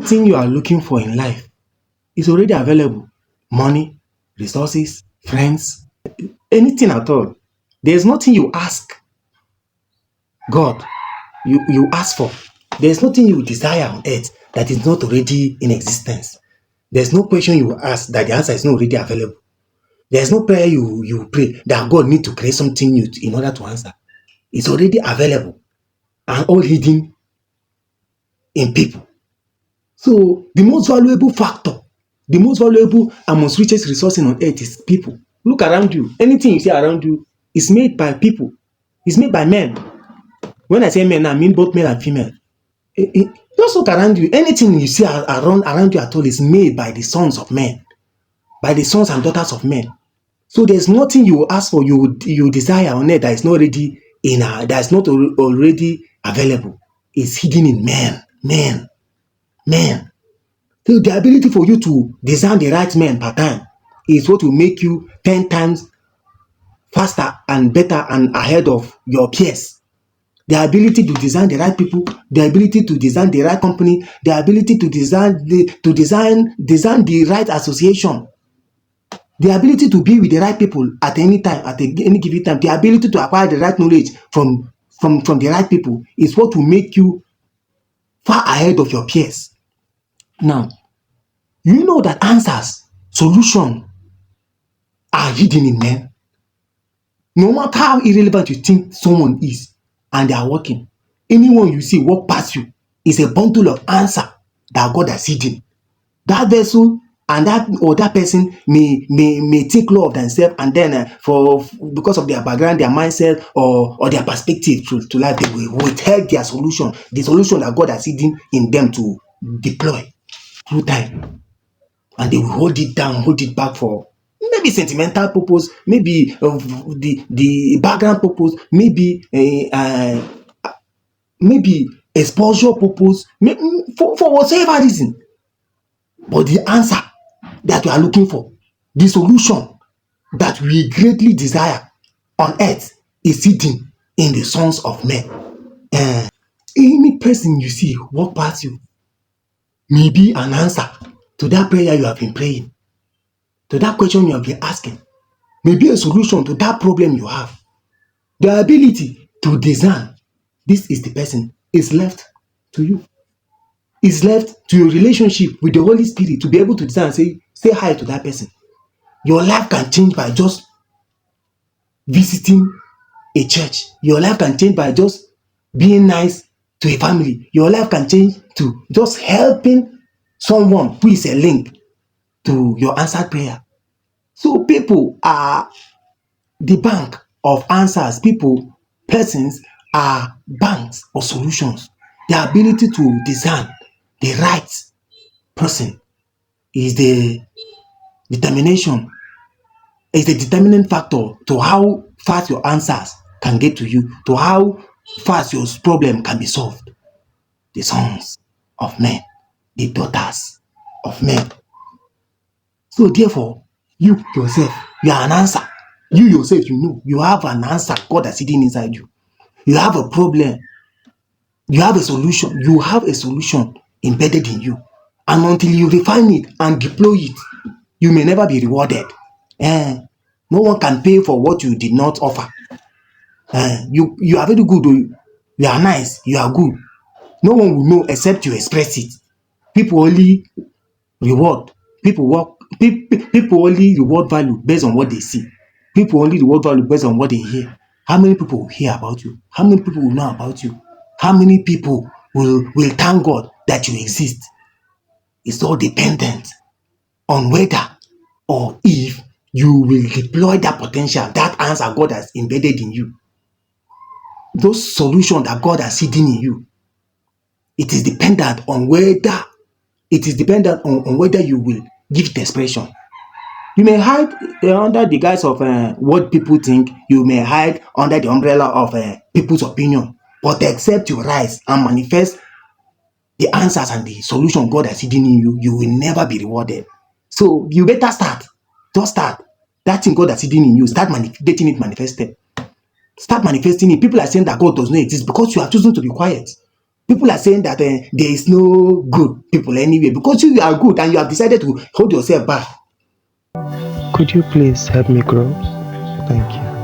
anything you are looking for in life is already available. Money, resources, friends, anything at all. There's nothing you ask God, you ask for. There's nothing you desire on earth that is not already in existence. There's no question you ask that the answer is not already available. There's no prayer you pray that God need to create something new in order to answer. It's already available and all hidden in people. So the most valuable factor, the most valuable and most richest resource on earth is people. Look around you. Anything you see around you is made by people. It's made by men. When I say men, I mean both male and female. Just look around you. Anything you see around you at all is made by the sons of men, by the sons and daughters of men. So there's nothing you ask for, you desire on earth that is not already that's not already available. It's hidden in men. So the ability for you to design the right man per time is what will make you 10 times faster and better and ahead of your peers. The ability to design the right people, the ability to design the right company, the ability to design the right association, the ability to be with the right people at any time, at any given time, the ability to acquire the right knowledge from the right people is what will make you far ahead of your peers. Now, you know that answers, solutions are hidden in men. No matter how irrelevant you think someone is and they are working, anyone you see walk past you is a bundle of answer that God has hidden. That vessel and that person may think low of themselves, and then because of their background, their mindset, or their perspective to life, they will withhold their solution, the solution that God has hidden in them to deploy through time, and they will hold it down, hold it back for maybe sentimental purpose, maybe the background purpose, maybe exposure purpose, maybe for whatever reason. But the answer that we are looking for, the solution that we greatly desire on earth, is hidden in the sons of men. Any person you see walk past you may be an answer to that prayer you have been praying, to that question you have been asking, may be a solution to that problem you have. The ability to discern this is the person is left to you. It's left to your relationship with the Holy Spirit to be able to discern and say hi to that person. Your life can change by just visiting a church. Your life can change by just being nice to a family. Your life can change to just helping someone who is a link to your answered prayer. So people are the bank of answers. Persons are banks of solutions. The ability to discern the right person is the determination, is the determining factor to how fast your answers can get to you, to how fast your problem can be solved. The sons of men, the daughters of men. So therefore, you yourself, you are an answer. You yourself, you know, you have an answer God has hidden inside you. You have a problem. You have a solution. You have a solution embedded in you. And until you refine it and deploy it, you may never be rewarded. No one can pay for what you did not offer. You are very good. You are nice. You are good. No one will know except you express it. People only reward. People only reward value based on what they see. People only reward value based on what they hear. How many people will hear about you? How many people will know about you? How many people will thank God that you exist? It's all dependent on whether or if you will deploy that potential, that answer God has embedded in you, those solutions that God has hidden in you. It is dependent on whether you will give the expression. You may hide under the guise of what people think. You may hide under the umbrella of people's opinion. But except you rise and manifest the answers and the solution God has hidden in you, you will never be rewarded. So you better start. Just start. That thing God has hidden in you, start getting it manifested. Start manifesting it. People are saying that God does not exist because you have chosen to be quiet. People are saying that there is no good people anywhere because you are good and you have decided to hold yourself back. Could you please help me grow? Thank you.